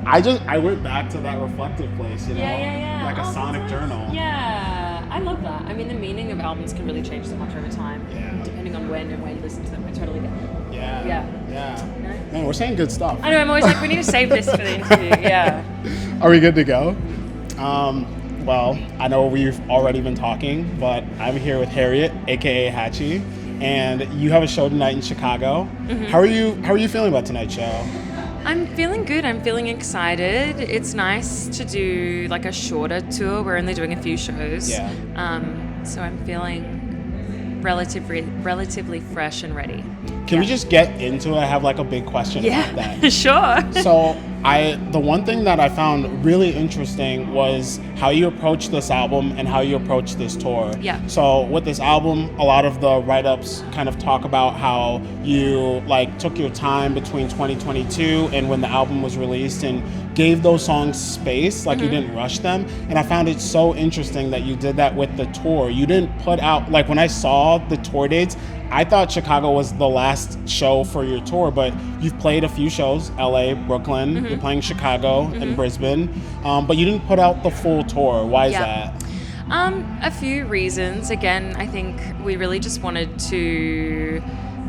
I went back to that reflective place, you know, Yeah. like a sonic journal. Yeah, I love that. I mean, the meaning of albums can really change so much over time, Yeah. depending on when and where you listen to them. I totally get it. Yeah. Yeah. Man, we're saying good stuff. I know, I'm always like, we need to save this for the interview. Yeah. Are we good to go? Well, I know we've already been talking, but I'm here with Harriet, aka Hatchie, and you have a show tonight in Chicago. Mm-hmm. How are you feeling about tonight's show? I'm feeling good. I'm feeling excited. It's nice to do like a shorter tour. We're only doing a few shows. Yeah. So I'm feeling relatively fresh and ready. Can we just get into it? I have like a big question about that. Sure. So the one thing that I found really interesting was how you approach this album and how you approach this tour. Yeah. So with this album, a lot of the write-ups kind of talk about how you like took your time between 2022 and when the album was released and gave those songs space, like you didn't rush them. And I found it so interesting that you did that with the tour. You didn't put out, like when I saw the tour dates, I thought Chicago was the last show for your tour, but you've played a few shows, LA, Brooklyn, you're playing Chicago and Brisbane, but you didn't put out the full tour. Why is that? A few reasons. Again, I think we really just wanted to,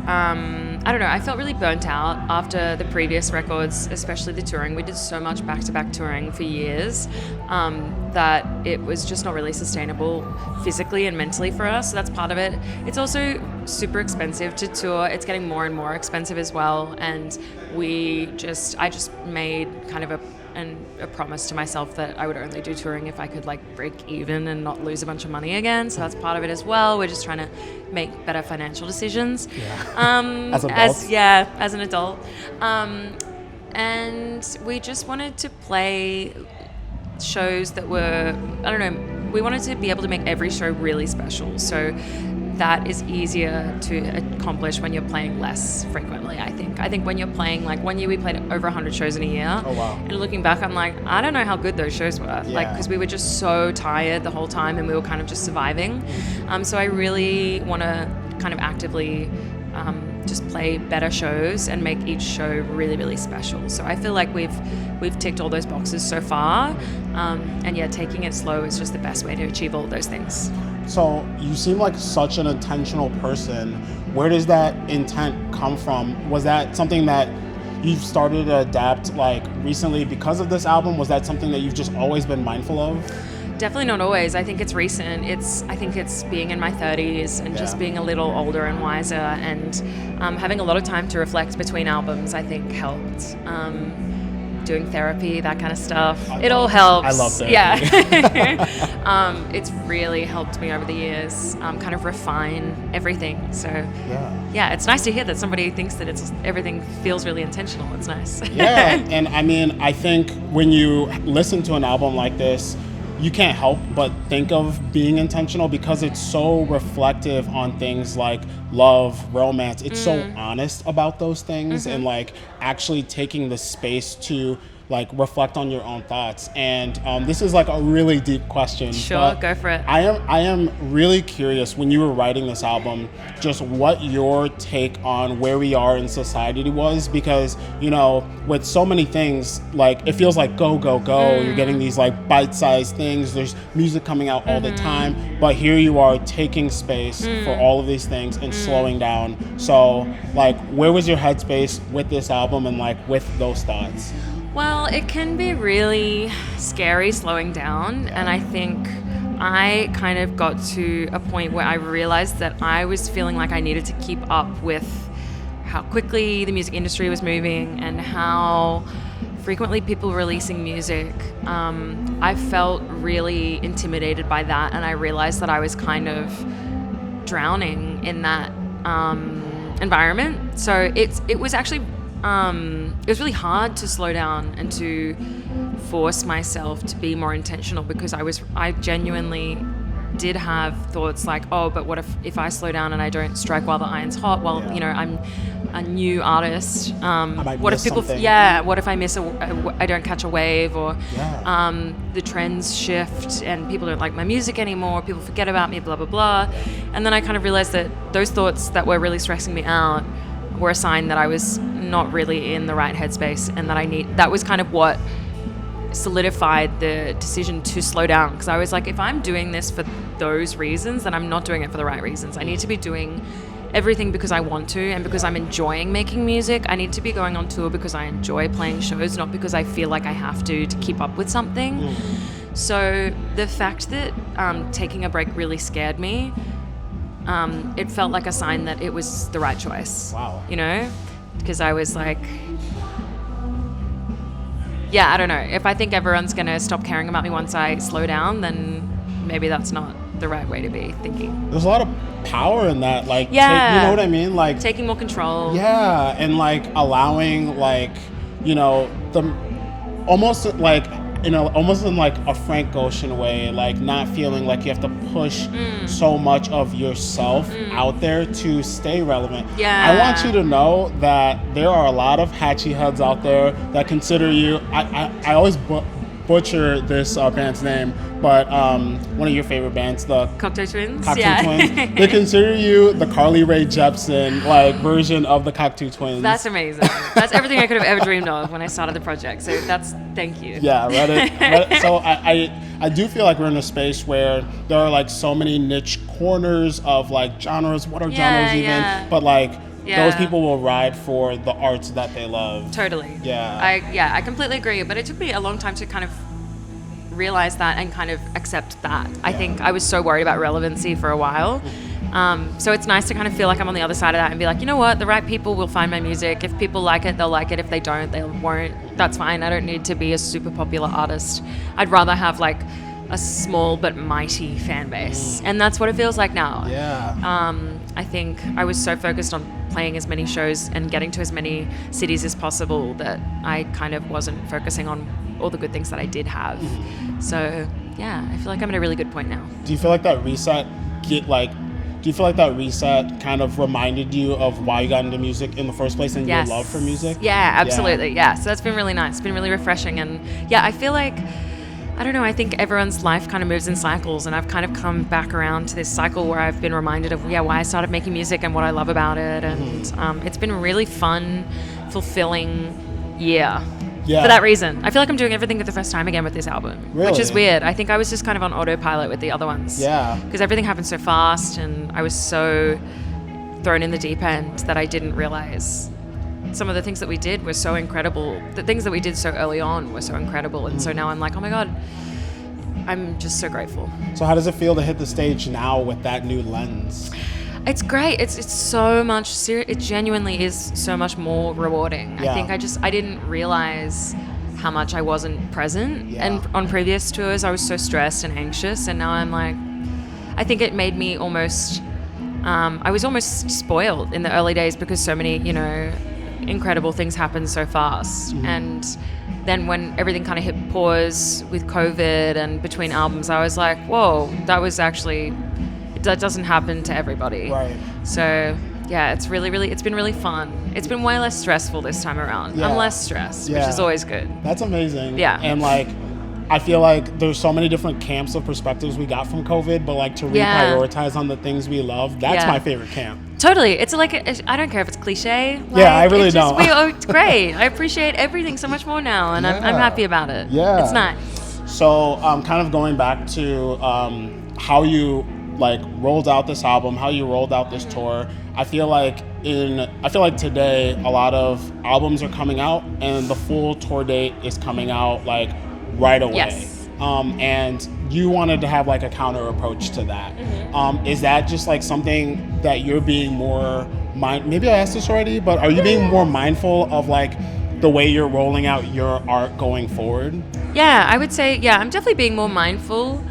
I don't know, I felt really burnt out after the previous records, especially the touring. We did so much back-to-back touring for years that it was just not really sustainable physically and mentally for us. So that's part of it. It's also super expensive to tour. It's getting more and more expensive as well. And I just made kind of a promise to myself that I would only do touring if I could like break even and not lose a bunch of money again. So that's part of it as well. We're just trying to make better financial decisions. Yeah. As adults? As an adult. And we just wanted to play shows that were, I don't know, we wanted to be able to make every show really special. So that is easier to accomplish when you're playing less frequently, I think. I think when you're playing, like 1 year we played over 100 shows in a year. Oh, wow. And looking back, I'm like, I don't know how good those shows were. Like, because we were just so tired the whole time and we were kind of just surviving. So I really want to kind of actively just play better shows and make each show really, really special. So I feel like we've ticked all those boxes so far. And yeah, taking it slow is just the best way to achieve all those things. So you seem like such an intentional person. Where does that intent come from? Was that something that you've started to adapt like recently because of this album? Was that something that you've just always been mindful of? Definitely not always. I think it's recent. I think it's being in my 30s and just being a little older and wiser and having a lot of time to reflect between albums, I think helped. Doing therapy, that kind of stuff. It all helps. I love therapy. Yeah. It's really helped me over the years kind of refine everything. So yeah, it's nice to hear that somebody thinks that everything feels really intentional. It's nice. Yeah, and I mean, I think when you listen to an album like this, you can't help but think of being intentional because it's so reflective on things like love, romance. It's so honest about those things and like actually taking the space to like reflect on your own thoughts. And this is like a really deep question. Sure, go for it. I am really curious when you were writing this album, just what your take on where we are in society was, because you know, with so many things, like it feels like go. You're getting these like bite-sized things. There's music coming out all the time, but here you are taking space for all of these things and slowing down. So like, where was your headspace with this album and like with those thoughts? Well, it can be really scary slowing down, and I think I kind of got to a point where I realized that I was feeling like I needed to keep up with how quickly the music industry was moving and how frequently people were releasing music. I felt really intimidated by that, and I realized that I was kind of drowning in that environment. So it was actually it was really hard to slow down and to force myself to be more intentional, because I genuinely did have thoughts like, oh, but what if I slow down and I don't strike while the iron's hot? Well, you know, I'm a new artist. What if people? What if I miss I don't catch a wave, or the trends shift and people don't like my music anymore? People forget about me, blah blah blah. And then I kind of realized that those thoughts that were really stressing me out were a sign that I was not really in the right headspace, and that was kind of what solidified the decision to slow down, because I was like, if I'm doing this for those reasons, then I'm not doing it for the right reasons. I need to be doing everything because I want to and because I'm enjoying making music. I need to be going on tour because I enjoy playing shows, not because I feel like I have to keep up with something. So the fact that taking a break really scared me, it felt like a sign that it was the right choice. Wow. You know? Because I was like, yeah, I don't know. If I think everyone's going to stop caring about me once I slow down, then maybe that's not the right way to be thinking. There's a lot of power in that. Like, yeah. you know what I mean? Like, taking more control. Yeah. And like allowing, like, you know, almost like, you know, almost in like a Frank Ocean way, like not feeling like you have to push so much of yourself out there to stay relevant. Yeah. I want you to know that there are a lot of Hatchie heads out there that consider you, I always butcher this band's name, but one of your favorite bands, the Cocteau Twins. Cocteau Twins. They consider you the Carly Rae Jepsen like version of the Cocteau Twins. That's amazing. That's everything I could have ever dreamed of when I started the project. So thank you. Yeah, Reddit. So I do feel like we're in a space where there are like so many niche corners of like genres. What are genres even? Yeah. But like those people will ride for the arts that they love. Totally. Yeah. I completely agree. But it took me a long time to kind of realize that and kind of accept that. I think I was so worried about relevancy for a while. So it's nice to kind of feel like I'm on the other side of that and be like, you know what, the right people will find my music. If people like it, they'll like it. If they don't, they won't. That's fine. I don't need to be a super popular artist. I'd rather have like a small but mighty fan base. And that's what it feels like now. Yeah. I think I was so focused on playing as many shows and getting to as many cities as possible that I kind of wasn't focusing on all the good things that I did have. So yeah, I feel like I'm at a really good point now. Do you feel like that reset kind of reminded you of why you got into music in the first place and your love for music? Yeah, absolutely. Yeah. So that's been really nice. It's been really refreshing. And yeah, I feel like, I don't know, I think everyone's life kind of moves in cycles, and I've kind of come back around to this cycle where I've been reminded of why I started making music and what I love about it. And it's been a really fun, fulfilling year. Yeah. For that reason. I feel like I'm doing everything for the first time again with this album. Really? Which is weird. I think I was just kind of on autopilot with the other ones. Yeah. Because everything happened so fast and I was so thrown in the deep end that I didn't realize some of the things that we did were so incredible. The things that we did so early on were so incredible. And so now I'm like, oh my God, I'm just so grateful. So how does it feel to hit the stage now with that new lens? It's great. It's so much it genuinely is so much more rewarding. Yeah. I think I didn't realize how much I wasn't present. Yeah. And on previous tours, I was so stressed and anxious. And now I'm like, I think it made me almost, I was almost spoiled in the early days because so many, you know, incredible things happened so fast. And then when everything kind of hit pause with COVID and between albums, I was like, whoa, that was actually... that doesn't happen to everybody. Right. So yeah, it's been really fun. It's been way less stressful this time around. Yeah. I'm less stressed, which is always good. That's amazing. Yeah. And like, I feel like there's so many different camps of perspectives we got from COVID, but like to reprioritize on the things we love, that's my favorite camp. Totally. It's like, I don't care if it's cliche. Like, yeah, I really don't. It's great. I appreciate everything so much more now, and I'm happy about it. Yeah. It's nice. So kind of going back to how you like rolled out this album, how you rolled out this tour. I feel like today a lot of albums are coming out and the full tour date is coming out like right away. Yes. And you wanted to have like a counter approach to that. Is that just like something that you're being more maybe I asked this already, but are you being more mindful of like the way you're rolling out your art going forward? Yeah, I would say, I'm definitely being more mindful.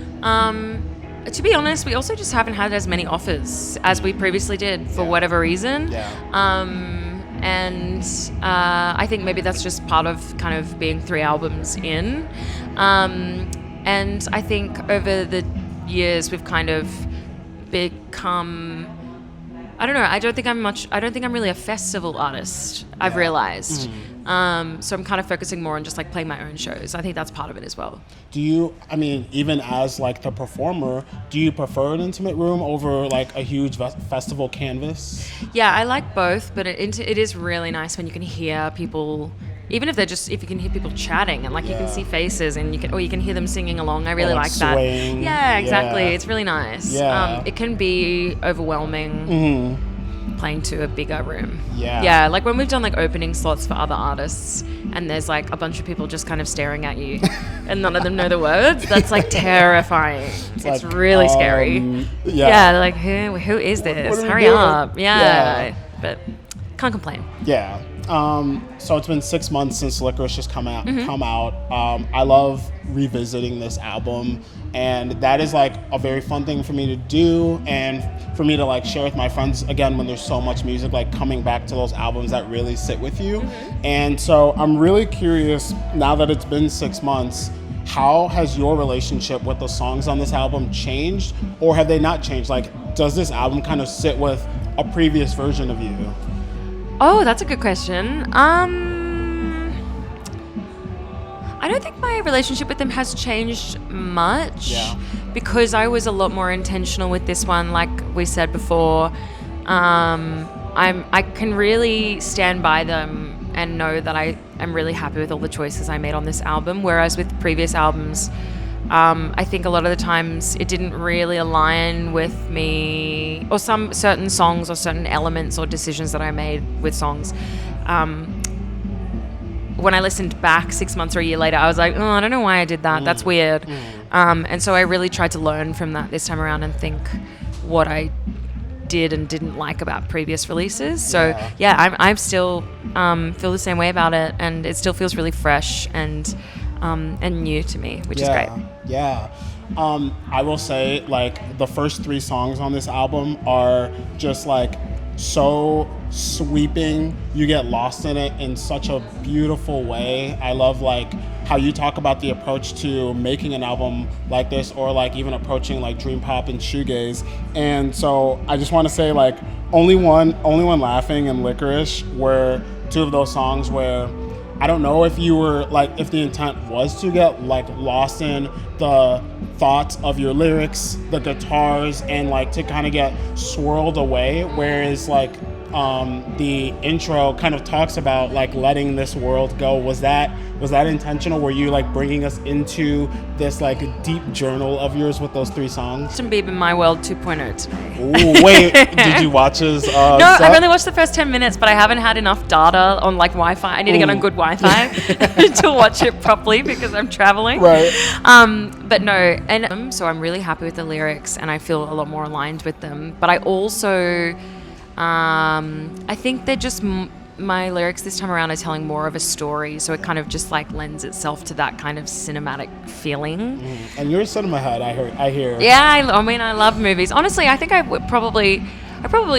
To be honest, we also just haven't had as many offers as we previously did for whatever reason. Yeah. And I think maybe that's just part of kind of being 3 albums in. And I think over the years we've kind of become, I don't know, I don't think I'm really a festival artist, I've realized. So I'm kind of focusing more on just like playing my own shows. I think that's part of it as well. Do you, I mean, even as like the performer, do you prefer an intimate room over like a huge festival canvas? Yeah, I like both, but it is really nice when you can hear people even if if you can hear people chatting and like you can see faces and you can hear them singing along. I really like swaying. that. Yeah, exactly. Yeah. It's really nice. Yeah. It can be overwhelming playing to a bigger room. Yeah. Like when we've done like opening slots for other artists and there's like a bunch of people just kind of staring at you and none of them know the words, that's like terrifying. It's like, really scary. Yeah, like who is this? Hurry up. Yeah. But can't complain. Yeah. So it's been 6 months since Licorice has come out. I love revisiting this album, and that is like a very fun thing for me to do, and for me to like share with my friends again when there's so much music, like coming back to those albums that really sit with you. And so I'm really curious, now that it's been 6 months, how has your relationship with the songs on this album changed, or have they not changed? Like, does this album kind of sit with a previous version of you? Oh, that's a good question. I don't think my relationship with them has changed much because I was a lot more intentional with this one. Like we said before, I can really stand by them and know that I am really happy with all the choices I made on this album. Whereas with previous albums, I think a lot of the times it didn't really align with me, or some certain songs or certain elements or decisions that I made with songs. When I listened back 6 months or a year later, I was like, oh, I don't know why I did that. That's weird. And so I really tried to learn from that this time around and think what I did and didn't like about previous releases. So I'm still feel the same way about it, and it still feels really fresh and new to me, which is great. Yeah. I will say, like, the first 3 songs on this album are just like so sweeping. You get lost in it in such a beautiful way. I love like how you talk about the approach to making an album like this, or like even approaching like dream pop and shoegaze. And so I just want to say, like, Only One Laughing and Licorice were 2 of those songs where I don't know if you were like, if the intent was to get like lost in the thoughts of your lyrics, the guitars, and like to kind of get swirled away, whereas like the intro kind of talks about like letting this world go. Was that intentional? Were you like bringing us into this like deep journal of yours with those 3 songs? Justin Bieber, My World 2.0 today. Ooh, wait, did you watch his No, set? I've only watched the first 10 minutes, but I haven't had enough data on like Wi-Fi. I need to get on good Wi-Fi to watch it properly because I'm traveling. Right. But no, and so I'm really happy with the lyrics and I feel a lot more aligned with them. But I also I think they're just my lyrics this time around are telling more of a story, so it kind of just like lends itself to that kind of cinematic feeling. And you're a cinema head, I hear. Yeah, I mean, I love movies. Honestly, I think I probably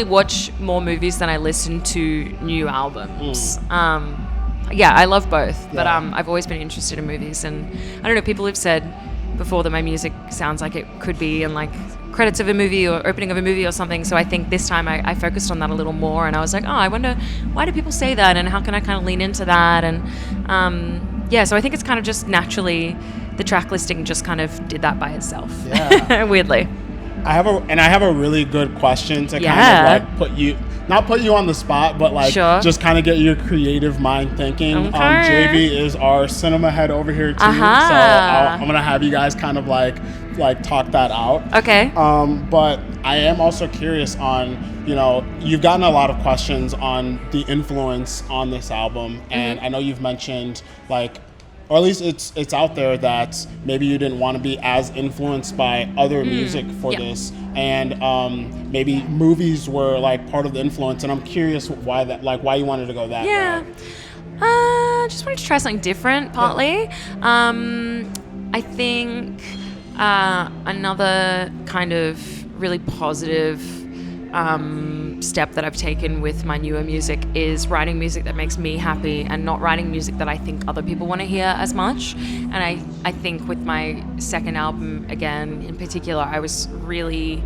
watch more movies than I listen to new albums. Yeah, I love both, but I've always been interested in movies, and I don't know, people have said before that my music sounds like it could be in like credits of a movie or opening of a movie or something. So I think this time I focused on that a little more, and I was like, oh, I wonder, why do people say that, and how can I kind of lean into that? And so I think it's kind of just naturally, the track listing just kind of did that by itself. Weirdly. I have a really good question to kind of like not put you on the spot, but like just kind of get your creative mind thinking. Okay. JV is our cinema head over here too, so I'm gonna have you guys kind of like talk that out. Okay. But I am also curious on, you know, you've gotten a lot of questions on the influence on this album, and I know you've mentioned like, or at least it's out there that maybe you didn't want to be as influenced by other music for this, and maybe movies were like part of the influence, and I'm curious why you wanted to go that route. Just wanted to try something different, partly. I think another kind of really positive step that I've taken with my newer music is writing music that makes me happy and not writing music that I think other people want to hear as much. And I think with my second album, again, in particular, I was really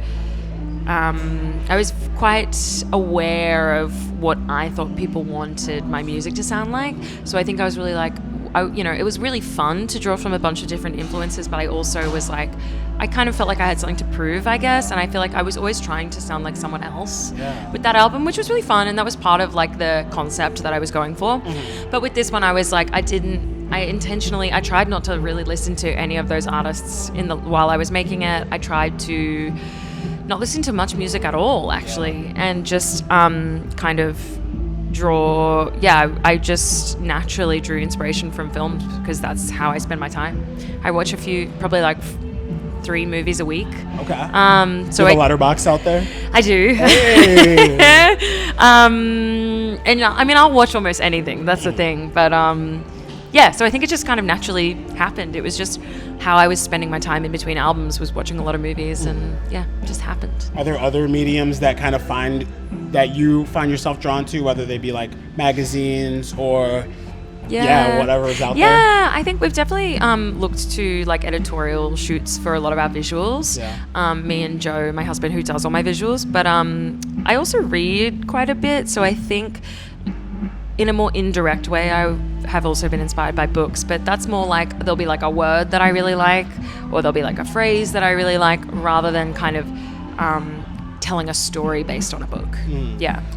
I was quite aware of what I thought people wanted my music to sound like. So I think I was really like, it was really fun to draw from a bunch of different influences, but I also was like, I kind of felt like I had something to prove, I guess, and I feel like I was always trying to sound like someone else with that album, which was really fun, and that was part of like the concept that I was going for. But with this one, I was like, I tried not to really listen to any of those artists while I was making it. I tried to not listen to much music at all, actually, and just kind of draw. I just naturally drew inspiration from films because that's how I spend my time. I watch probably like 3 movies a week. Okay. So a letterbox out there? I do. Hey. And I mean, I'll watch almost anything. That's the thing. But so I think it just kind of naturally happened. It was just how I was spending my time in between albums, was watching a lot of movies, and it just happened. Are there other mediums that kind of that you find yourself drawn to, whether they be like magazines or whatever is out there? Yeah, I think we've definitely looked to like editorial shoots for a lot of our visuals. Me and Joe, my husband, who does all my visuals. But I also read quite a bit, so I think in a more indirect way, I have also been inspired by books, but that's more like there'll be like a word that I really like, or there'll be like a phrase that I really like, rather than kind of telling a story based on a book.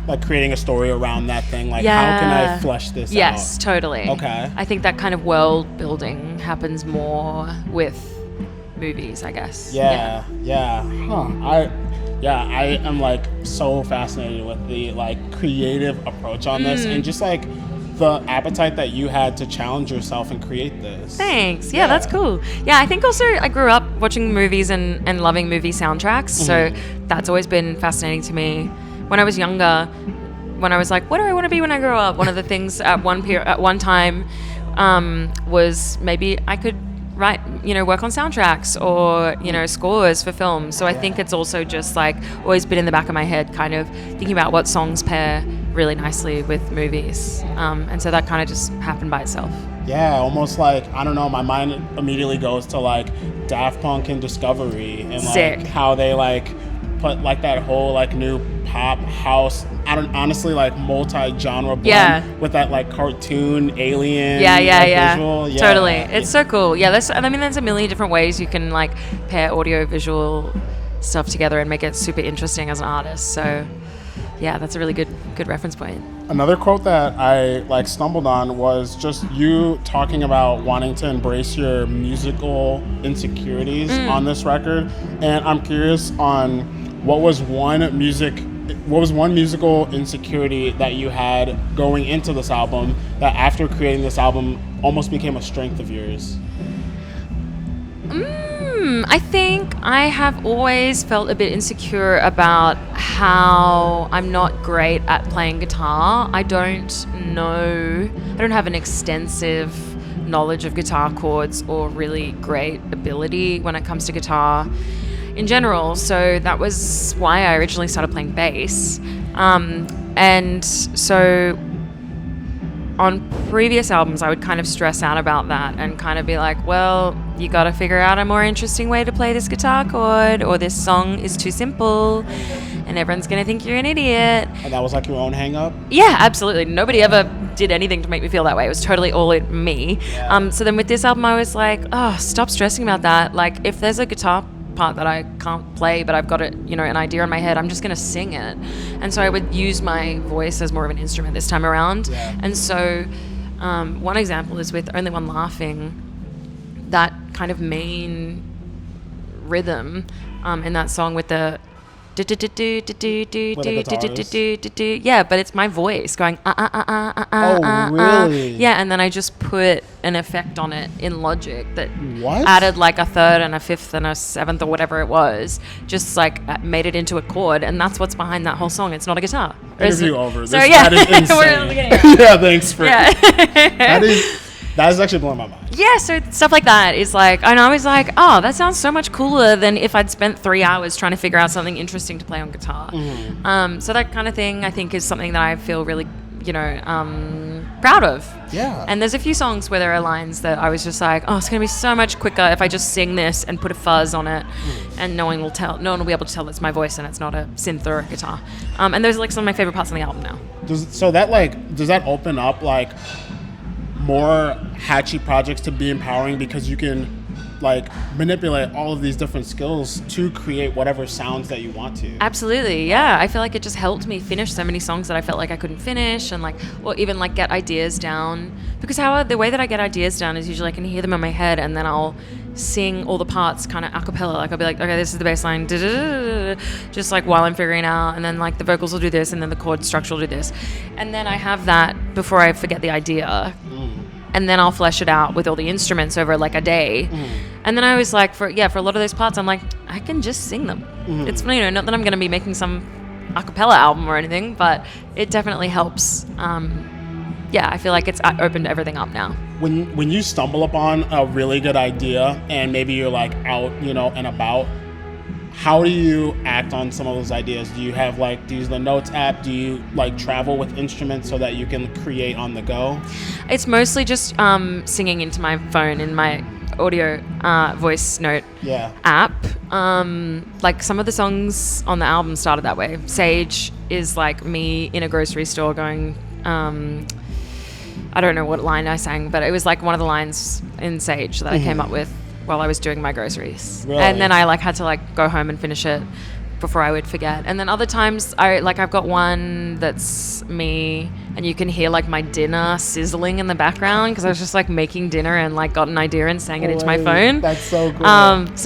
Like creating a story around that thing, like how can I flesh this out? Yes, totally. Okay. I think that kind of world building happens more with movies, I guess. I am like so fascinated with the like creative approach on this, and just like the appetite that you had to challenge yourself and create this. Thanks. Yeah, that's cool. Yeah, I think also I grew up watching movies and loving movie soundtracks, so that's always been fascinating to me. When I was younger, when I was like, what do I want to be when I grow up? One of the things at one time was maybe I could write, work on soundtracks or, scores for films. So I think it's also just like always been in the back of my head, kind of thinking about what songs pair really nicely with movies. And so that kind of just happened by itself. Yeah, almost like, I don't know, my mind immediately goes to like Daft Punk and Discovery and like how they like put like that whole like new pop house, honestly like multi-genre blend with that like cartoon alien visual. Yeah, totally. It's so cool. Yeah, there's a million different ways you can like pair audio visual stuff together and make it super interesting as an artist. So yeah, that's a really good reference point. Another quote that I like stumbled on was just you talking about wanting to embrace your musical insecurities on this record, and I'm curious on what was one musical insecurity that you had going into this album that after creating this album almost became a strength of yours? I think I have always felt a bit insecure about how I'm not great at playing guitar. I don't have an extensive knowledge of guitar chords or really great ability when it comes to guitar in general. So that was why I originally started playing bass. And so on previous albums, I would kind of stress out about that and kind of be like, well, you got to figure out a more interesting way to play this guitar chord, or this song is too simple and everyone's going to think you're an idiot. And that was like your own hang up? Yeah, absolutely. Nobody ever did anything to make me feel that way. It was totally all me. Yeah. So then with this album, I was like, oh, stop stressing about that. Like, if there's a guitar part that I can't play, but I've got it, an idea in my head, I'm just going to sing it. And so I would use my voice as more of an instrument this time around. Yeah. And so one example is with Only One Laughing, that kind of main rhythm in that song with the yeah, but it's my voice going Oh, really? Yeah, and then I just put an effect on it in Logic that What? added like a third and a fifth and a seventh or whatever it was, just like made it into a chord, and that's what's behind that whole song. It's not a guitar. Interview over. So yeah, that is insane. we're at the beginning. Yeah, thanks for that is actually blowing my mind. Yeah, so stuff like that is like, and I was like, oh, that sounds so much cooler than if I'd spent 3 hours trying to figure out something interesting to play on guitar. So that kind of thing, I think, is something that I feel really, proud of. Yeah. And there's a few songs where there are lines that I was just like, oh, it's going to be so much quicker if I just sing this and put a fuzz on it, and no one will be able to tell it's my voice and it's not a synth or a guitar. And those are like some of my favorite parts on the album now. Does that open up like more Hatchie projects to be empowering because you can like manipulate all of these different skills to create whatever sounds that you want to. Absolutely, yeah. I feel like it just helped me finish so many songs that I felt like I couldn't finish, and like, or even like get ideas down. Because the way that I get ideas down is usually I can hear them in my head, and then I'll sing all the parts kind of a cappella. Like I'll be like, okay, this is the bass line, just like while I'm figuring out, and then like the vocals will do this, and then the chord structure will do this, and then I have that before I forget the idea. And then I'll flesh it out with all the instruments over like a day. And then I was like, for a lot of those parts, I'm like, I can just sing them. It's, not that I'm going to be making some a cappella album or anything, but it definitely helps. I feel like it's opened everything up now. When you stumble upon a really good idea and maybe you're like out, and about, how do you act on some of those ideas? Do you have do you use the Notes app? Do you travel with instruments so that you can create on the go? It's mostly just singing into my phone in my audio voice note app. Some of the songs on the album started that way. Sage is like me in a grocery store going, I don't know what line I sang, but it was like one of the lines in Sage that I came up with while I was doing my groceries. Really? And then I had to go home and finish it before I would forget. And then other times I've got one that's me, and you can hear my dinner sizzling in the background because I was just making dinner and got an idea and sang it into my phone. That's so cool.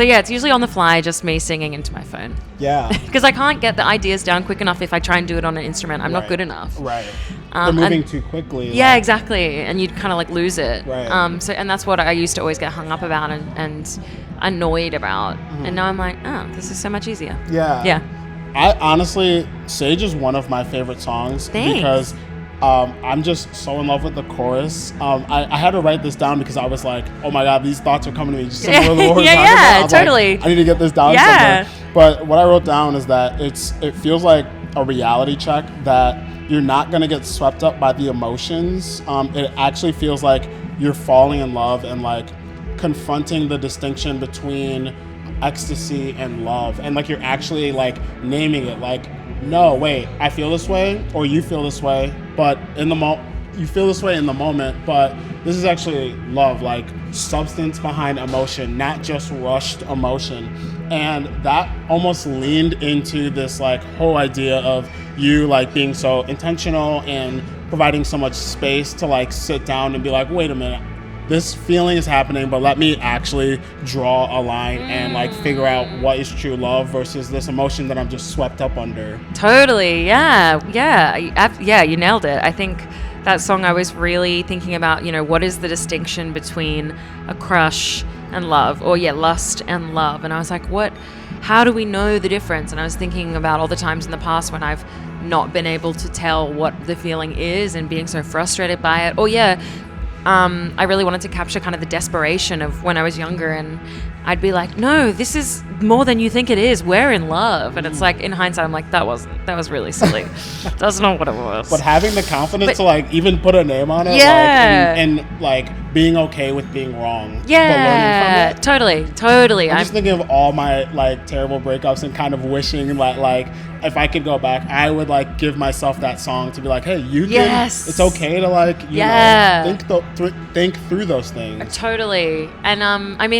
It's usually on the fly, just me singing into my phone. Yeah. Because I can't get the ideas down quick enough if I try and do it on an instrument. I'm not good enough. Right. They're moving too quickly. Yeah, exactly. And you'd kind of lose it. Right. And that's what I used to always get hung up about and annoyed about. And now I'm like, oh, this is so much easier. Yeah. Yeah. I honestly, Sage is one of my favorite songs. Thanks. Because I'm just so in love with the chorus. I had to write this down because I was like, oh my God, these thoughts are coming to me just similar to what we're talking about. Totally. I need to get this down somewhere. But what I wrote down is that it feels like a reality check that you're not going to get swept up by the emotions. It actually feels like you're falling in love and confronting the distinction between ecstasy and love. And you're actually naming it no, wait, I feel this way, or you feel this way, but you feel this way in the moment, but this is actually love, substance behind emotion, not just rushed emotion. And that almost leaned into this whole idea of you being so intentional and providing so much space to sit down and be wait a minute, this feeling is happening, but let me actually draw a line and figure out what is true love versus this emotion that I'm just swept up under. Totally. Yeah. You nailed it. I think that song, I was really thinking about, what is the distinction between a crush and love, or lust and love. And I was like, how do we know the difference? And I was thinking about all the times in the past when I've not been able to tell what the feeling is and being so frustrated by it. I really wanted to capture kind of the desperation of when I was younger, and I'd be like, no, this is more than you think it is. We're in love. And it's in hindsight, I'm like, that was really silly. That's not what it was. But having the confidence to even put a name on it, and being okay with being wrong. Yeah, but learning from it. Totally. I'm just thinking of all my terrible breakups and kind of wishing that if I could go back, I would give myself that song to be hey, you can. It's okay to think through those things. Totally. And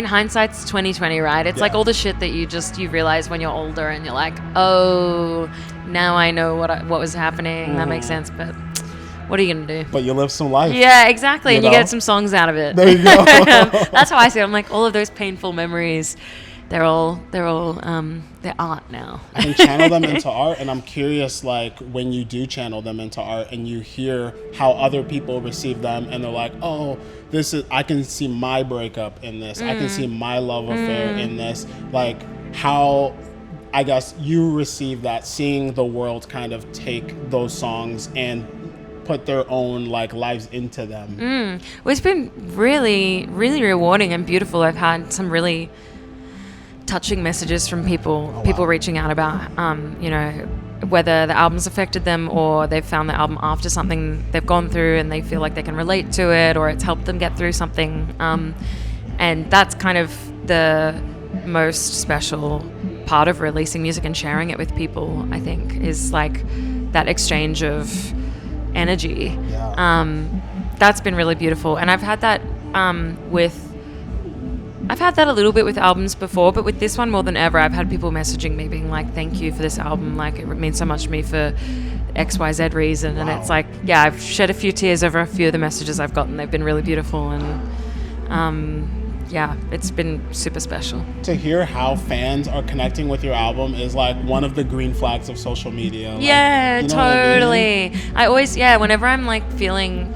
hindsight's 2020, right? It's all the shit that you realize when you're older and you're oh, now I know what was happening. That makes sense, but what are you gonna do? But you live some life. Yeah, exactly. And you get some songs out of it. There you go. That's how I see it. I'm all of those painful memories, they're art now. I can channel them into art, and I'm curious when you do channel them into art and you hear how other people receive them and they're oh, I can see my breakup in this. I can see my love affair in this. How I guess you receive that, seeing the world kind of take those songs and put their own lives into them. Well, it's been really, really rewarding and beautiful. I've had some really touching messages from people reaching out about whether the album's affected them or they've found the album after something they've gone through and they feel like they can relate to it, or it's helped them get through something, and that's kind of the most special part of releasing music and sharing it with people, I think, is that exchange of energy. That's been really beautiful. And I've had that I've had that a little bit with albums before, but with this one more than ever, I've had people messaging me being like, thank you for this album. Like, it means so much to me for XYZ reason. Wow. And it's like, yeah, I've shed a few tears over a few of the messages I've gotten. They've been really beautiful. And yeah, it's been super special. To hear how fans are connecting with your album is like one of the green flags of social media. Like, Yeah, you know what I totally. mean? I always, whenever I'm like feeling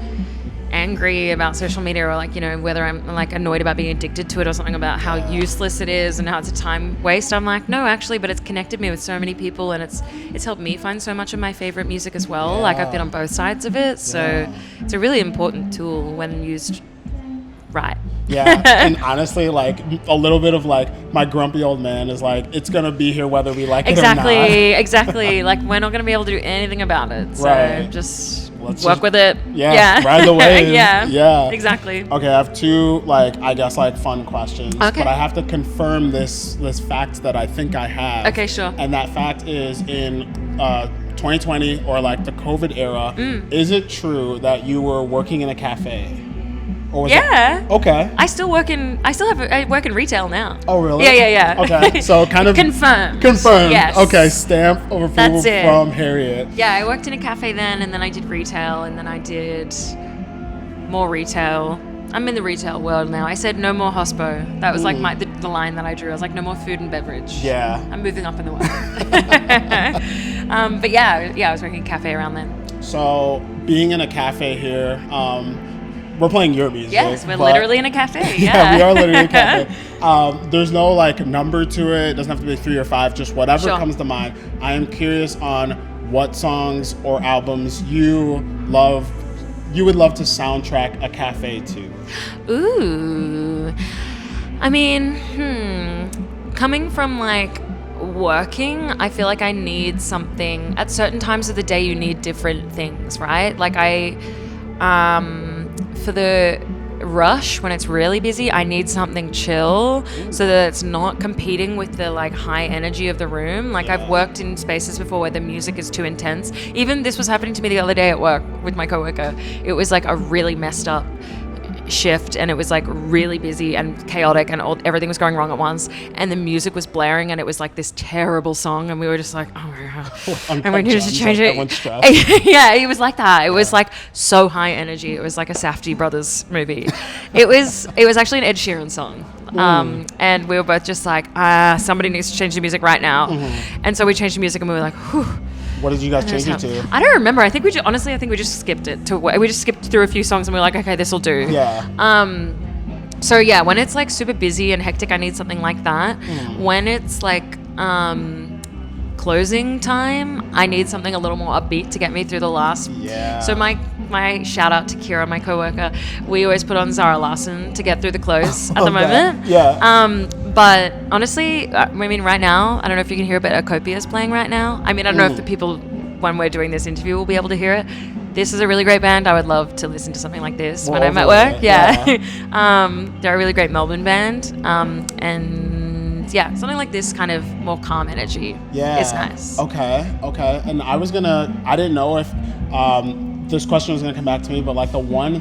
angry about social media, or like, you know, whether I'm like annoyed about being addicted to it or something, about how useless it is and how it's a time waste, I'm like, no, actually, but it's connected me with so many people, and it's helped me find so much of my favorite music as well. Like, I've been on both sides of it, so it's a really important tool when used right. Yeah, and honestly, like a little bit of like my grumpy old man is like, it's gonna be here whether we like it or not. Exactly. Like, we're not gonna be able to do anything about it, so just Let's work with it. Ride the wave. Yeah, exactly. Okay, I have two, like, I guess, like, fun questions. Okay. But I have to confirm this fact that I think I have. Okay, sure. And that fact is in 2020, or like the COVID era, is it true that you were working in a cafe? Or was it? Okay. I work in retail now. Oh, really? Yeah. Okay, so kind of Confirmed. Yes. Okay, stamp of approval That's it. from Harriet. Yeah, I worked in a cafe then, and then I did retail, and then I did more retail. I'm in the retail world now. I said no more hospo. That was like the line that I drew. I was like, no more food and beverage. Yeah. I'm moving up in the world. But yeah, I was working in a cafe around then. So being in a cafe here, we're playing your music. Yes, we're literally in a cafe. Yeah, we are literally in a cafe. There's no like number to it. It doesn't have to be 3 or 5, just whatever comes to mind. I am curious on what songs or albums you would love to soundtrack a cafe to. Ooh. I mean, coming from like working, I feel like I need something. At certain times of the day, you need different things, right? Like for the rush, when it's really busy, I need something chill so that it's not competing with the like high energy of the room. Like, I've worked in spaces before where the music is too intense. Even this was happening to me the other day at work with my coworker. It was like a really messed up shift, and it was like really busy and chaotic, and everything was going wrong at once, and the music was blaring, and it was like this terrible song, and we were just like, oh my god, and we needed to change it. Yeah, it was like that. It was like so high energy. It was like a Safdie brothers movie. It was actually an Ed Sheeran song. And we were both just like, somebody needs to change the music right now. And so we changed the music, and we were like, whew. What did you guys change it to? I don't remember. I think we just skipped it. We just skipped through a few songs, and we were like, okay, this will do. Yeah. So yeah, when it's like super busy and hectic, I need something like that. When it's like closing time, I need something a little more upbeat to get me through the last. Yeah. So my shout out to Kira, my coworker, we always put on Zara Larsson to get through the close at the moment. Yeah. But honestly, I mean, right now, I don't know if you can hear it, but Acopia is playing right now. I mean, I don't know if the people, when we're doing this interview, will be able to hear it. This is a really great band. I would love to listen to something like this when I'm at work. Yeah. They're a really great Melbourne band. And yeah, something like this kind of more calm energy is nice. Okay. And I didn't know if this question was gonna come back to me, but like the one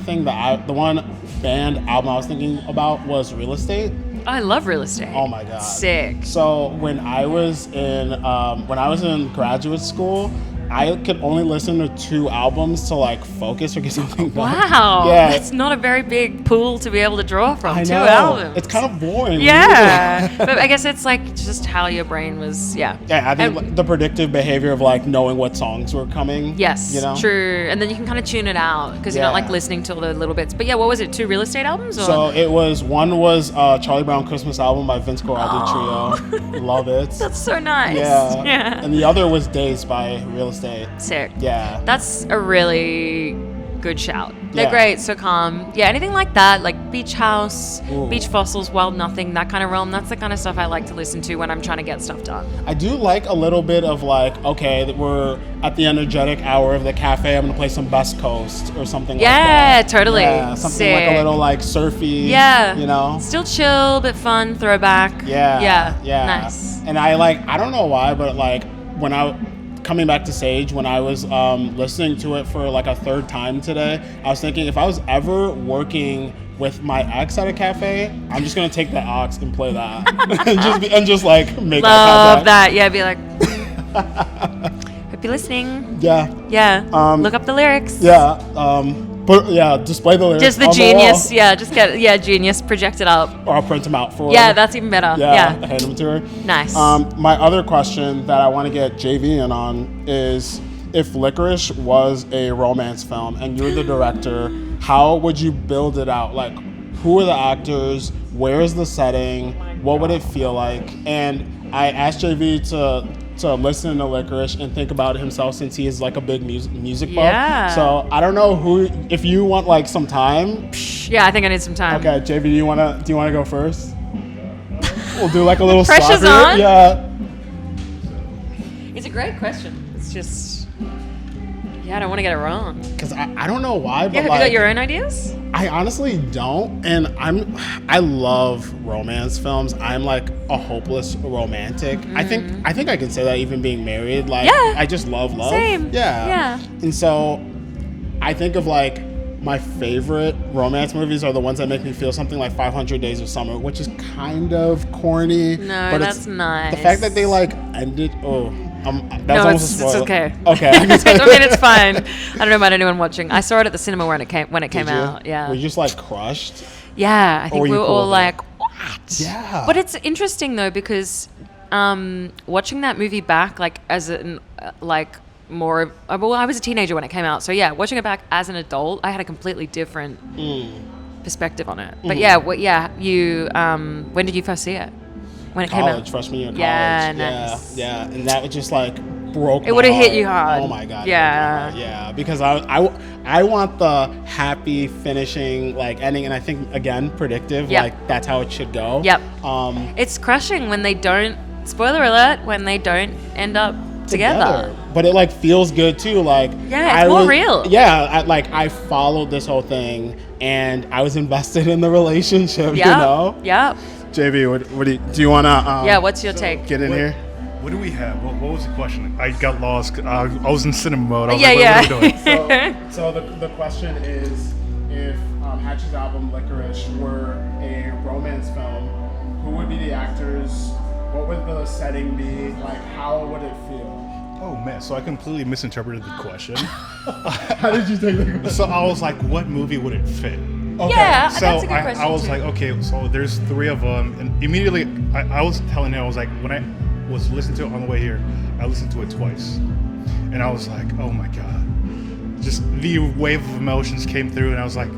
band album I was thinking about was Real Estate. I love Real Estate. Oh my god. Sick. So when I was in graduate school, I could only listen to 2 albums to like focus or get something done. Wow. Yeah. That's not a very big pool to be able to draw from. I know. 2 albums. It's kind of boring. Yeah. But I guess it's like just how your brain was, Yeah, I think the predictive behavior of like knowing what songs were coming. Yes, you know? True. And then you can kind of tune it out because you're not like listening to all the little bits. But yeah, what was it? 2 Real Estate albums? Or? So one was Charlie Brown Christmas album by Vince Guaraldi Trio. Love it. That's so nice. Yeah. And the other was Days by Real Estate. Sick. Yeah. That's a really good shout. They're great, so calm. Yeah, anything like that, like Beach House, Beach Fossils, Wild Nothing, that kind of realm. That's the kind of stuff I like to listen to when I'm trying to get stuff done. I do like a little bit of like, okay, we're at the energetic hour of the cafe. I'm gonna play some Best Coast or something like that. Yeah, totally. Yeah, something Sick. like a little like surfy. Yeah. You know? Still chill, but fun, throwback. Yeah. Nice. And I don't know why, but like when coming back to Sage, when I was listening to it for like a third time today, I was thinking if I was ever working with my ex at a cafe, I'm just gonna take the aux and play that, and just like make love that. Yeah, be like, hope you're listening. Yeah. Yeah. Look up the lyrics. Yeah. Display the lyrics. Just the Genius. Yeah, just get Genius projected up. Or I'll print them out for her. Yeah, that's even better. Yeah. Hand them to her. Nice. My other question that I want to get JV in on is, if Licorice was a romance film and you're the director, how would you build it out? Like, who are the actors? Where is the setting? What would it feel like? And I asked JV to listen to Licorice and think about himself, since he is like a big music buff. Yeah. So I don't know if you want like some time. Yeah, I think I need some time. Okay, JV, do you wanna go first? We'll do like a little Pressure's slap on. here. Yeah. It's a great question. It's just, I don't want to get it wrong. Because I don't know why, but Have you got your own ideas? I honestly don't, and I love romance films. I'm like a hopeless romantic. I think I can say that even being married. Like, I just love love. Same. Yeah. And so I think of like my favorite romance movies are the ones that make me feel something like 500 Days of Summer, which is kind of corny. No, but that's nice. The fact that they like ended. That's no, almost it's a spoiler. okay. Okay. I mean, it's fine. I don't know about anyone watching. I saw it at the cinema when it came out. Yeah. Were you just like crushed? Yeah, I think we were all like, what? Yeah. But it's interesting though, because watching that movie back, like as an more, well, I was a teenager when it came out, so yeah, watching it back as an adult, I had a completely different perspective on it. But you, when did you first see it? When it came out? Freshman year of college. Yeah, nice. Yeah, and that was just like broke. It would have hit you hard. Oh my god. Yeah. Because I want the happy finishing like ending, and I think again predictive. Yep. Like that's how it should go. Yep. It's crushing when they don't. Spoiler alert: when they don't end up together. But it like feels good too. Like it's more real. Yeah, I followed this whole thing, and I was invested in the relationship. Yep. You know. Yep. JV, what do you want to? What's your take? Get in here. What do we have? What was the question? I got lost. I was in cinema mode. I was What are we doing? So the question is, if Hatchie's album Licorice were a romance film, who would be the actors? What would the setting be? Like, how would it feel? Oh man, so I completely misinterpreted the question. How did you take the question? So I was like, what movie would it fit? Okay. Yeah, So that's a good question I was too. like, okay, so there's 3 of them, and immediately I was telling him, I was like, when I was listening to it on the way here, I listened to it twice, and I was like, oh my god, just the wave of emotions came through, and I was like,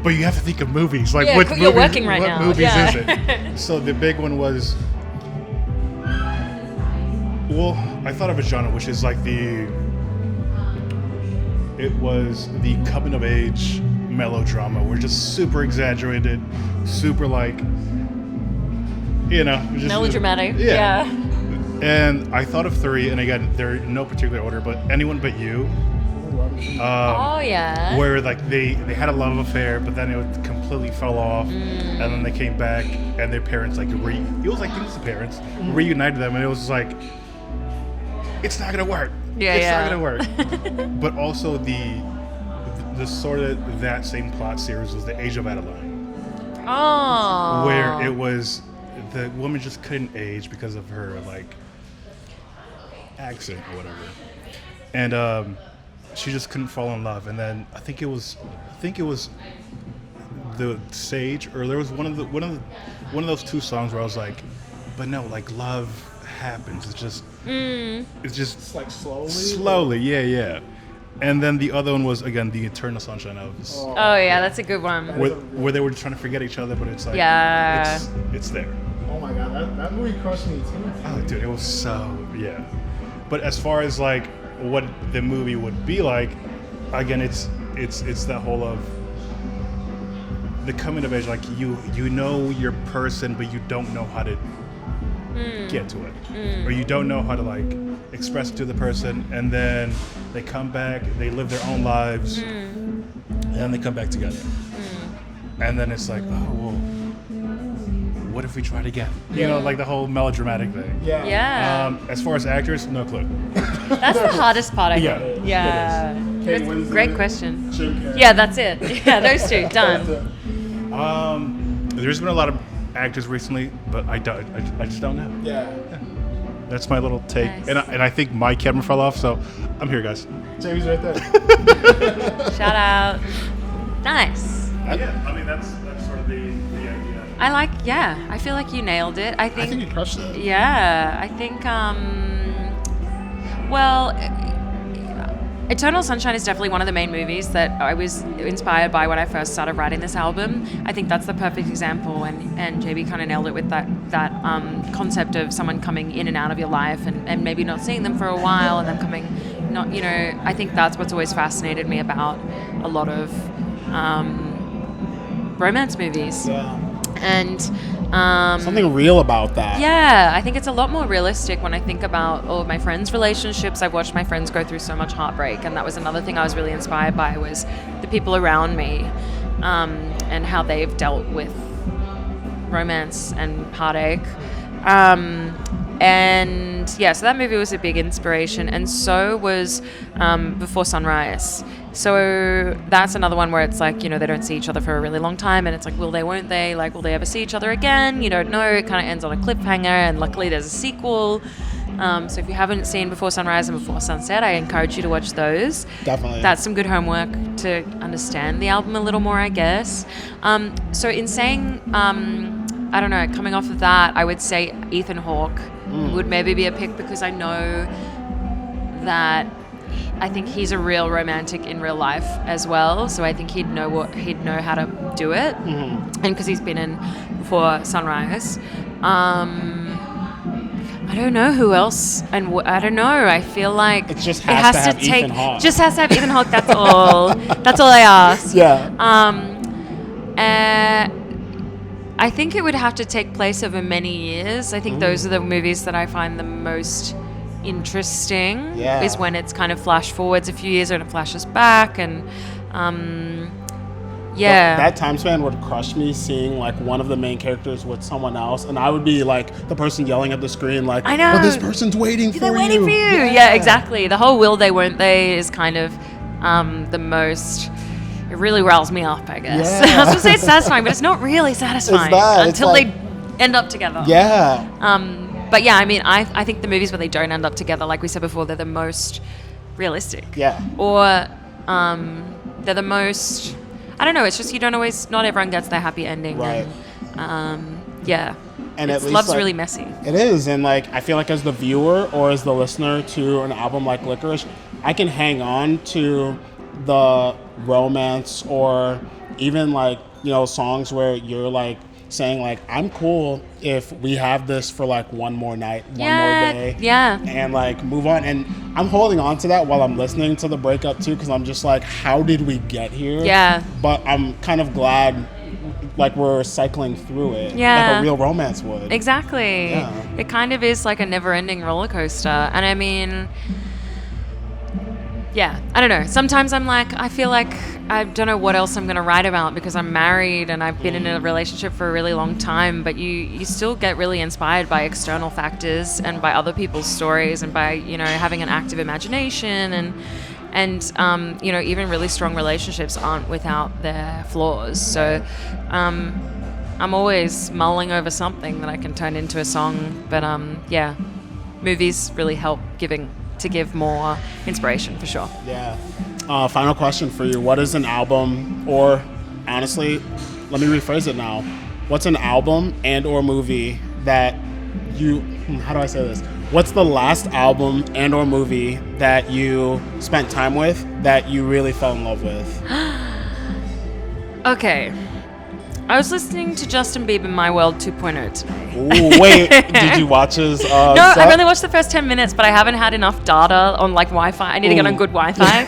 but you have to think of movies, like what you're movies, working right what now. movies is it? So the big one was, well, I thought of a genre, which is like it was the coming of age melodrama. We're just super exaggerated, super like, just Melodramatic. Yeah. And I thought of 3, and again, they're in no particular order, but Anyone But You. Oh yeah. Where like they had a love affair, but then it completely fell off, and then they came back, and their parents like it was like the parents reunited them, and it was just like, it's not gonna work. It's not gonna work. But also the sort of that same plot series was The Age of Adeline. Oh. Where it was the woman just couldn't age because of her like accent or whatever, and she just couldn't fall in love. And then I think it was the Sage, or there was one of those 2 songs where I was like, but no, like love happens. It's just like slowly, yeah. And then the other one was again The Eternal Sunshine of the Oh yeah, that's a good one. where they were trying to forget each other, but it's like it's there. Oh my god, that movie crushed me too. Oh dude, it was so But as far as like what the movie would be like, again, it's that whole of the coming of age, like you know your person, but you don't know how to get to it, or you don't know how to like express it to the person, and then they come back, they live their own lives, and then they come back together, and then it's like, oh well, what if we tried again? You know, like the whole melodramatic thing. Yeah. As far as actors, no clue. That's the hardest part, I Yeah. think. Yeah. Kate That's a Winslet, great question. Jim Carrey. Yeah, that's it. Yeah, those two. Done. There's been a lot of actors recently, but I just don't know. Yeah. That's my little take. Nice. And I think my camera fell off, so I'm here, guys. Jamie's right there. Shout out. Nice. Yeah, I mean, that's sort of the idea. I feel like you nailed it. I think you crushed it. Yeah, I think, well, Eternal Sunshine is definitely one of the main movies that I was inspired by when I first started writing this album. I think that's the perfect example, and JB kind of nailed it with that concept of someone coming in and out of your life and maybe not seeing them for a while and them coming, not, you know, I think that's what's always fascinated me about a lot of romance movies. Yeah. And Something real about that. yeah, I think it's a lot more realistic when I think about all of my friends' relationships. I've watched my friends go through so much heartbreak, and that was another thing I was really inspired by, was the people around me, and how they've dealt with romance and heartache. And yeah, so that movie was a big inspiration, and so was Before Sunrise. So that's another one where it's like, you know, they don't see each other for a really long time, and it's like, will they, won't they? Like, will they ever see each other again? You don't know. It kind of ends on a cliffhanger, and luckily there's a sequel. So if you haven't seen Before Sunrise and Before Sunset, I encourage you to watch those. Definitely. That's some good homework to understand the album a little more, I guess. So in saying, I don't know, coming off of that, I would say Ethan Hawke would maybe be a pick, because I know that I think he's a real romantic in real life as well. So I think he'd know how to do it. And because he's been in Before Sunrise. I don't know who else, and I don't know. I feel like It just has to have Ethan Hawke. Just has to have Ethan Hawke. That's all. That's all I ask. Yeah. I think it would have to take place over many years. I think those are the movies that I find the most interesting. Yeah. Is when it's kind of flash forwards a few years and it flashes back, and yeah. That time span would crush me, seeing like one of the main characters with someone else, and I would be like the person yelling at the screen, like, I know. "But this person's waiting for you." They're waiting for you. Yeah, exactly. The whole will they, won't they is kind of the most. It really riles me up, I guess. Yeah. I was gonna say it's satisfying, but it's not really satisfying that. It's until like- they end up together. Yeah. But yeah, I mean, I think the movies where they don't end up together, like we said before, they're the most realistic. Yeah. Or they're the most. I don't know. It's just not everyone gets their happy ending. Right. And, yeah. And at least, love's like, really messy. It is, and like I feel like as the viewer or as the listener to an album like Licorice, I can hang on to the romance, or even like, you know, songs where you're like saying like, I'm cool if we have this for like one more night, one more day, and like move on. And I'm holding on to that while I'm listening to the breakup too, because I'm just like, how did we get here? Yeah. But I'm kind of glad like we're cycling through it, like a real romance would. Exactly. Yeah. It kind of is like a never-ending roller coaster. And I mean, yeah, I don't know. Sometimes I'm like, I feel like I don't know what else I'm going to write about, because I'm married and I've been in a relationship for a really long time, but you still get really inspired by external factors and by other people's stories, and by, you know, having an active imagination, and you know, even really strong relationships aren't without their flaws. So I'm always mulling over something that I can turn into a song. But yeah, movies really help give more inspiration, for sure. Yeah. Final question for you. What is an album, or honestly, let me rephrase it now. What's an album and or movie that you, how do I say this? What's the last album and or movie that you spent time with that you really fell in love with? Okay. I was listening to Justin Bieber My World 2.0 today. Ooh, wait, did you watch his No, set? I've only watched the first 10 minutes, but I haven't had enough data on like Wi-Fi. I need to get on good Wi-Fi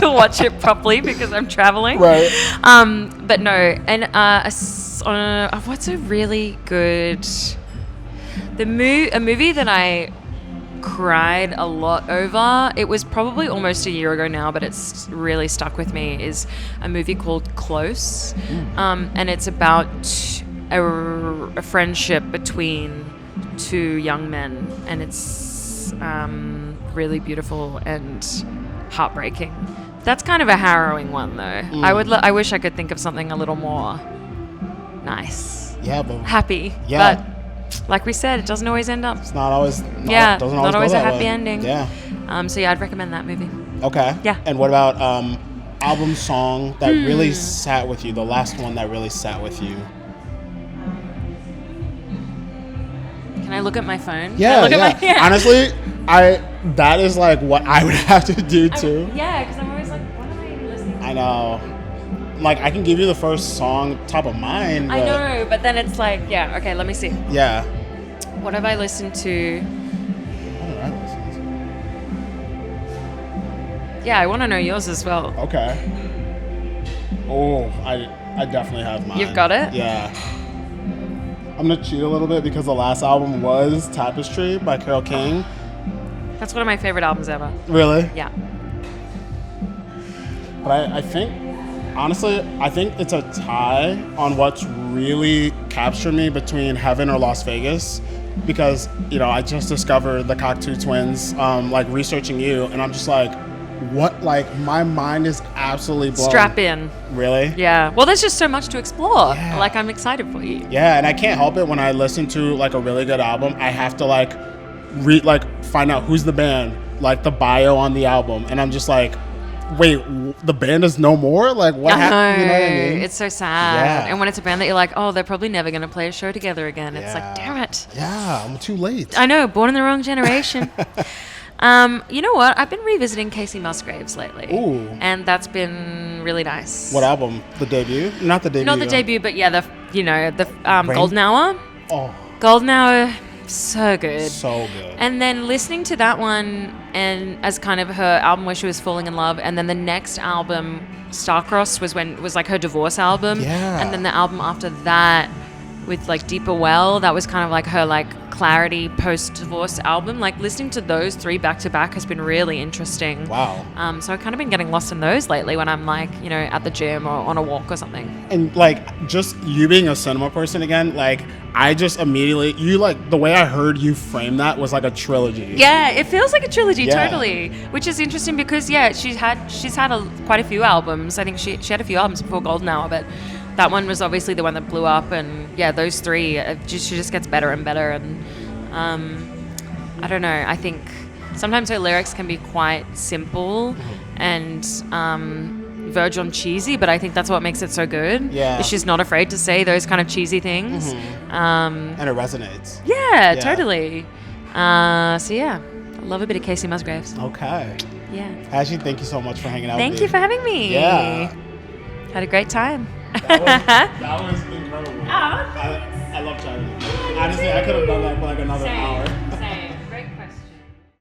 to watch it properly, because I'm traveling. Right. But no, and what's a really good a movie that I cried a lot over, it was probably almost a year ago now, but it's really stuck with me, is a movie called Close. And it's about a friendship between two young men, and it's really beautiful and heartbreaking. That's kind of a harrowing one, though. I wish I could think of something a little more nice. Yeah, but happy. Yeah. But like we said, it doesn't always end up. it's not always. Yeah, doesn't not always go a that happy way. ending. Yeah. So yeah, I'd recommend that movie. Okay. Yeah. And what about album song that really sat with you? The last one that really sat with you. Can I look at my phone? Can Yeah, I look yeah. At my, Honestly, that is like what I would have to do too. Yeah, because I'm always like, what am I even listening to? I know. Like I can give you the first song top of mind. I but- know, but then it's like, yeah, okay, let me see. Yeah. What have I listened to? What did I listen Yeah, I want to know yours as well. to? Okay. Oh, I definitely have mine. You've got it? Yeah. I'm gonna cheat a little bit because the last album was Tapestry by Carole King. That's one of my favorite albums ever. Really? Yeah. But I think, honestly, I think it's a tie on what's really captured me between Heaven or Las Vegas. Because, I just discovered the Cocteau Twins, like researching you, and I'm just like, what? Like, my mind is absolutely blown. Strap in. Really? Yeah. Well, there's just so much to explore. Yeah. Like, I'm excited for you. Yeah, and I can't help it when I listen to like a really good album. I have to find out who's the band, like the bio on the album, and I'm just like, wait, the band is no more? Like what happened? You know what I mean? It's so sad. Yeah. And when it's a band that you're like, oh, they're probably never going to play a show together again. It's like, damn it. Yeah, I'm too late. I know, born in the wrong generation. You know what? I've been revisiting Casey Musgraves lately. Ooh. And that's been really nice. What album? The debut? Not the debut. Not the debut, but yeah, the Golden Hour. Oh, Golden Hour, so good. so good. And then listening to that one and as kind of her album where she was falling in love, and then the next album, Starcross, was like her divorce album. Yeah. And then the album after that with like Deeper Well, that was kind of like her like clarity post-divorce album. Like listening to those three back to back has been really interesting. Wow. So I've kind of been getting lost in those lately when I'm like, at the gym or on a walk or something. And like just you being a cinema person again, like I just immediately the way I heard you frame that was like a trilogy. Yeah, it feels like a trilogy, Yeah. totally. Which is interesting because she's had quite a few albums. I think she had a few albums before Golden Hour, but that one was obviously the one that blew up, and those three, she just gets better and better. And I don't know. I think sometimes her lyrics can be quite simple and verge on cheesy, but I think that's what makes it so good. Yeah. Is she's not afraid to say those kind of cheesy things. And it resonates. Yeah, Yeah. totally. So yeah, I love a bit of Casey Musgraves. Okay. Yeah. Hatchie, thank you so much for hanging out Thank with you me. for having me. Yeah. Had a great time. That was incredible. Oh, I love chatting with you. Honestly, I could have done that for like another hour.